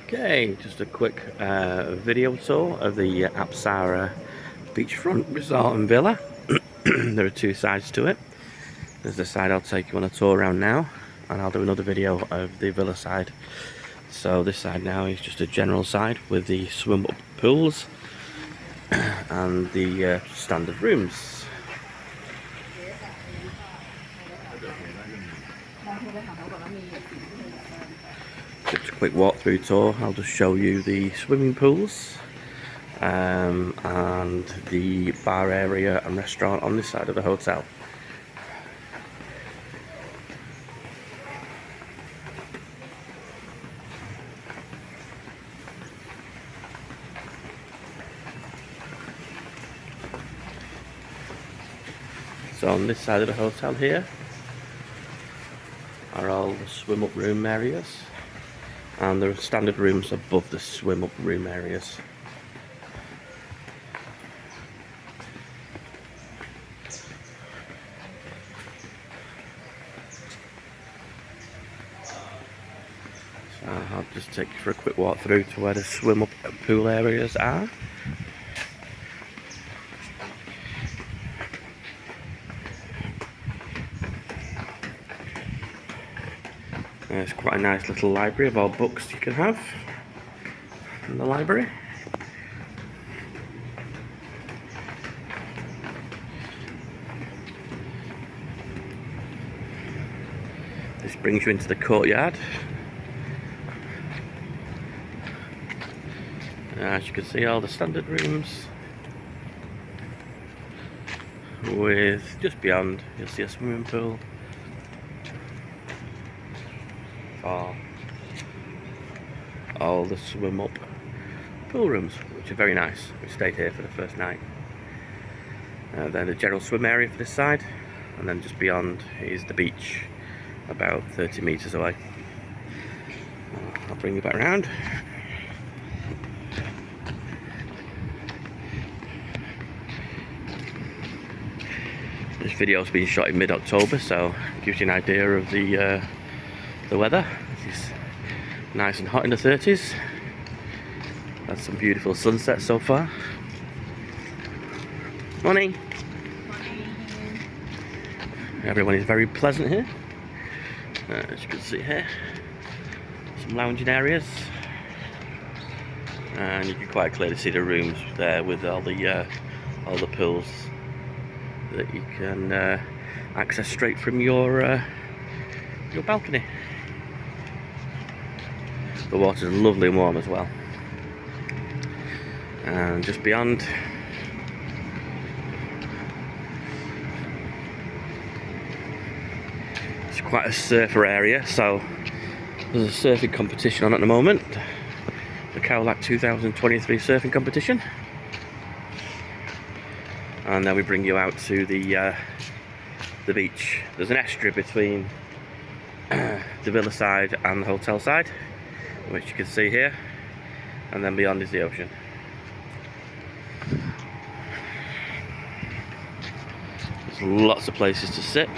Okay, just a quick video tour of the Apsara Beachfront Resort and Villa. There are two sides to it. There's the side I'll take you on a tour around now, and I'll do another video of the villa side. So this side now is just a general side with the swim up pools and the standard rooms. Just a quick walkthrough tour. I'll just show you the swimming pools and the bar area and restaurant on this side of the hotel. So on this side of the hotel here are all the swim up room areas, and there are standard rooms above the swim up room areas. So I'll just take you for a quick walk through to where the swim up pool areas are. There's quite a nice little library of all books you can have in the library. This brings you into the courtyard. As you can see, all the standard rooms, with just beyond you'll see a swimming pool for all the swim up pool rooms, which are very nice. We stayed here for the first night. Then the general swim area for this side, and then just beyond is the beach, about 30 metres away. I'll bring you back around. This video's been shot in mid-October, so it gives you an idea of the weather. It's nice and hot in the 30s. Had some beautiful sunsets so far. Morning. Everyone is very pleasant here. As you can see here, some lounging areas, and you can quite clearly see the rooms there with all the pools that you can access straight from your balcony. The water's lovely and warm as well. And just beyond, it's quite a surfer area, so there's a surfing competition on at the moment, the Khao Lak 2023 surfing competition. And then we bring you out to the beach. There's an estuary between the villa side and the hotel side, which you can see here, and then beyond is the ocean. There's lots of places to sit.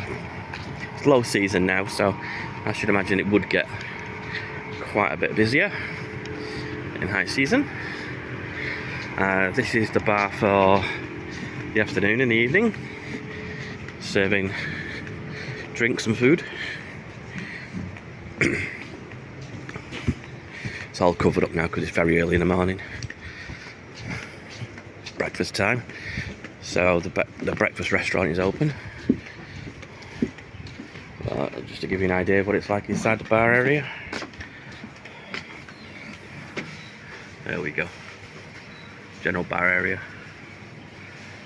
It's low season now, so I should imagine it would get quite a bit busier in high season. This is the bar for the afternoon and the evening, serving drinks and food. It's all covered up now because it's very early in the morning. It's breakfast time, so the breakfast restaurant is open. Just to give you an idea of what it's like inside the bar area. There we go. General bar area,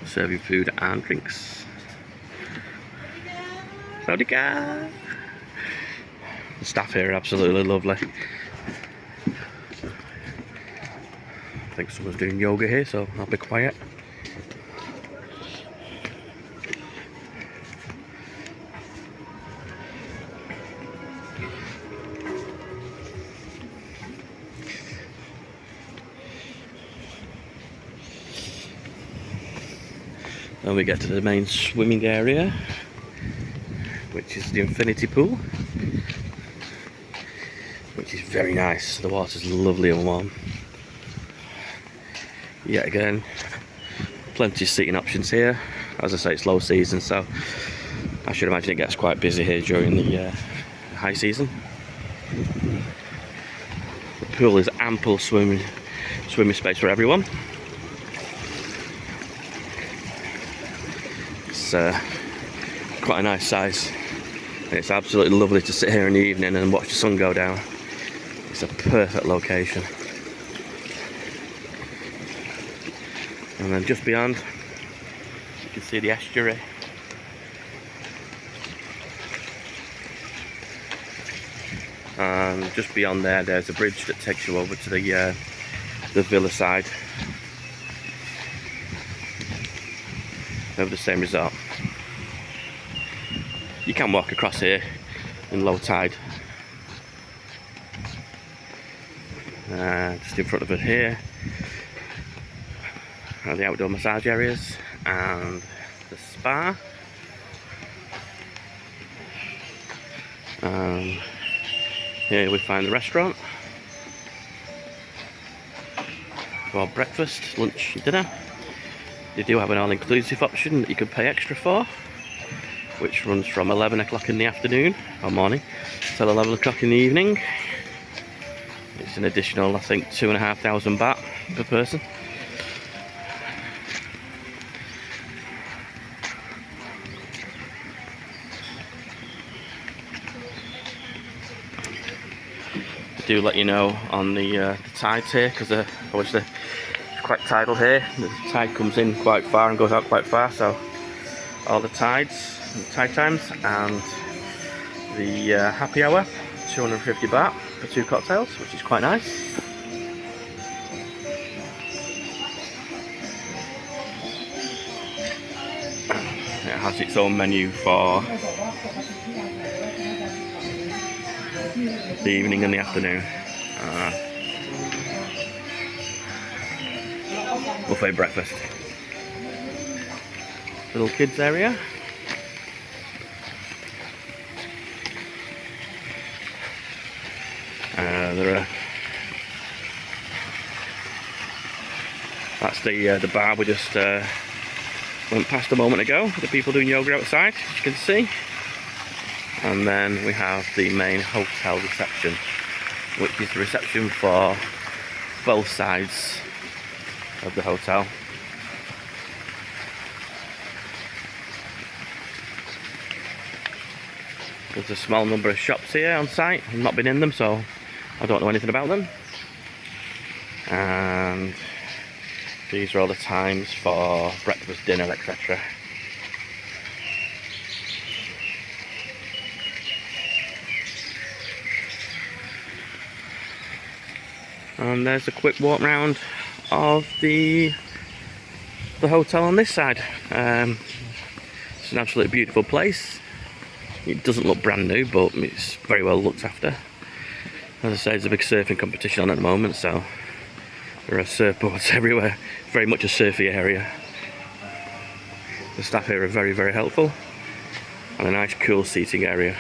serving food and drinks. Sawadika. The staff here are absolutely lovely. I think someone's doing yoga here, so I'll be quiet. Then we get to the main swimming area, which is the infinity pool, which which is very nice. The water's lovely and warm. Yet again, plenty of seating options here. As I say, it's low season, so I should imagine it gets quite busy here during the high season. The pool is ample swimming space for everyone. It's quite a nice size. And it's absolutely lovely to sit here in the evening and watch the sun go down. It's a perfect location. And then just beyond, you can see the estuary. And just beyond there, there's a bridge that takes you over to the villa side of the same resort. You can walk across here in low tide. Just in front of it here are the outdoor massage areas and the spa. Here we find the restaurant for breakfast, lunch and dinner. They do have an all-inclusive option that you can pay extra for, which runs from 11 o'clock in the afternoon or morning till 11 o'clock in the evening. It's an additional, I think, 2,500 baht per person. I do let you know on the tides here, because obviously it's quite tidal here. The tide comes in quite far and goes out quite far, so all the tides, tide times, and the happy hour, 250 baht for 2 cocktails, which is quite nice. It has its own menu for the evening and the afternoon. Buffet breakfast. Little kids area. That's the bar we just went past a moment ago. The people doing yoga outside, as you can see. And then we have the main hotel reception, which is the reception for both sides of the hotel. There's a small number of shops here on site. I've not been in them, so I don't know anything about them. And these are all the times for breakfast, dinner, etc. And there's a quick walk round of the hotel on this side. It's an absolutely beautiful place. It doesn't look brand new, but it's very well looked after. As I say, there's a big surfing competition on at the moment, so there are surfboards everywhere. Very much a surfy area. The staff here are very, very helpful. And a nice cool seating area.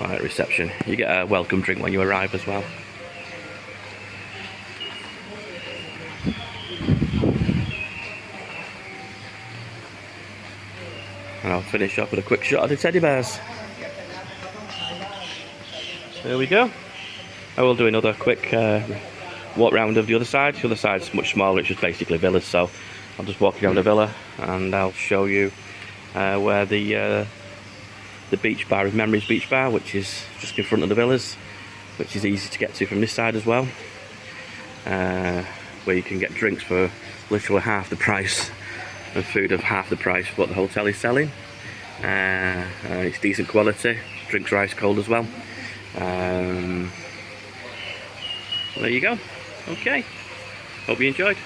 Right at reception. You get a welcome drink when you arrive as well. And I'll finish off with a quick shot of the teddy bears. There we go. I will do another quick walk round of the other side. The other side's much smaller, it's just basically villas, so I'll just walk around the villa and I'll show you where the beach bar is, Memories Beach Bar, which is just in front of the villas, which is easy to get to from this side as well, where you can get drinks for literally half the price and food of half the price what the hotel is selling. It's decent quality, drinks are ice cold as well. There you go. Okay, hope you enjoyed.